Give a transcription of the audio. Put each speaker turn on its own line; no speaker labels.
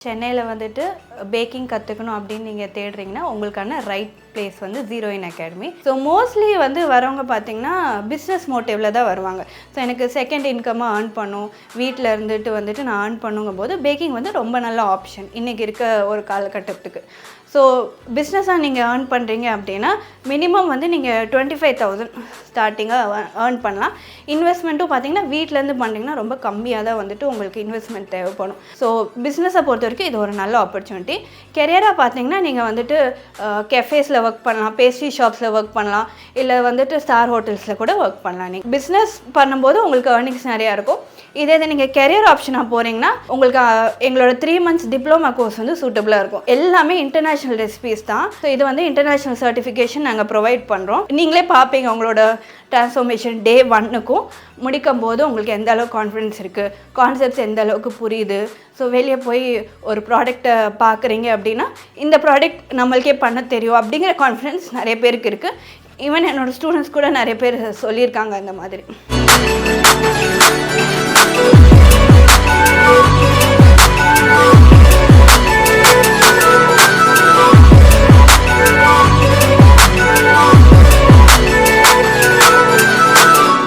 சென்னையில் வந்துட்டு பேக்கிங் கற்றுக்கணும் அப்படின்னு நீங்கள் தேடுறீங்கன்னா உங்களுக்கான ரைட் பிளேஸ் வந்து ஜீரோயின் அகாடமி. ஸோ மோஸ்ட்லி வந்து வரவங்க பார்த்தீங்கன்னா பிஸ்னஸ் மோட்டிவில் தான் வருவாங்க. ஸோ எனக்கு செகண்ட் இன்கமாக ஏர்ன் பண்ணும், வீட்டில் இருந்துட்டு வந்துட்டு நான் ஏர்ன் பண்ணுங்கும் போது பேக்கிங் வந்து ரொம்ப நல்ல ஆப்ஷன் இன்றைக்கி இருக்க ஒரு காலகட்டத்துக்கு. ஸோ பிஸ்னஸாக நீங்கள் ஏர்ன் பண்ணுறீங்க அப்படின்னா மினிமம் வந்து நீங்கள் 25,000 ஸ்டார்டிங்காக ஏர்ன் பண்ணலாம். இன்வெஸ்ட்மெண்ட்டும் பார்த்தீங்கன்னா வீட்டிலேருந்து பண்ணுறீங்கன்னா ரொம்ப கம்மியாக தான் வந்துட்டு உங்களுக்கு இன்வெஸ்ட்மெண்ட் தேவைப்படும். ஸோ பிஸ்னஸை பொறுத்த வரைக்கும் இது ஒரு நல்ல ஆப்பர்ச்சுனிட்டி. கெரியராக பார்த்தீங்கன்னா நீங்கள் வந்துட்டு கெஃபேஸில் ஒர்க் பண்ணலாம், பேஸ்ட்ரி ஷாப்ஸில் ஒர்க் பண்ணலாம், இல்லை வந்துட்டு ஸ்டார் ஹோட்டல்ஸில் கூட ஒர்க் பண்ணலாம். நீங்கள் பிஸ்னஸ் பண்ணும்போது உங்களுக்கு ஏர்னிங்ஸ் நிறையா இருக்கும். இதே நீங்கள் கெரியர் ஆப்ஷனாக போகிறீங்கன்னா உங்களுக்கு எங்களோட 3 months டிப்ளமா கோர்ஸ் வந்து சூட்டபுளாக இருக்கும். எல்லாமே இன்டர்நேஷ்னல் ரெசிபீஸ் தான். ஸோ இது வந்து இன்டர்நேஷ்னல் சர்டிஃபிகேஷன் நாங்கள் ப்ரொவைட் பண்ணுறோம். நீங்களே பார்ப்பீங்க உங்களோட ட்ரான்ஸ்ஃபர்மேஷன் டே 1க்கும் முடிக்கும் போது உங்களுக்கு எந்த அளவுக்கு கான்ஃபிடன்ஸ் இருக்குது, கான்செப்ட்ஸ் எந்த அளவுக்கு புரியுது. ஸோ வெளியே போய் ஒரு ப்ராடக்டை பார்க்குறீங்க அப்படின்னா இந்த ப்ராடக்ட் நம்மளுக்கே பண்ண தெரியும் அப்படிங்கிற கான்ஃபிடன்ஸ் நிறைய பேருக்கு இருக்குது. ஈவன் என்னோடய ஸ்டூடெண்ட்ஸ் கூட நிறைய பேர் சொல்லியிருக்காங்க அந்த மாதிரி.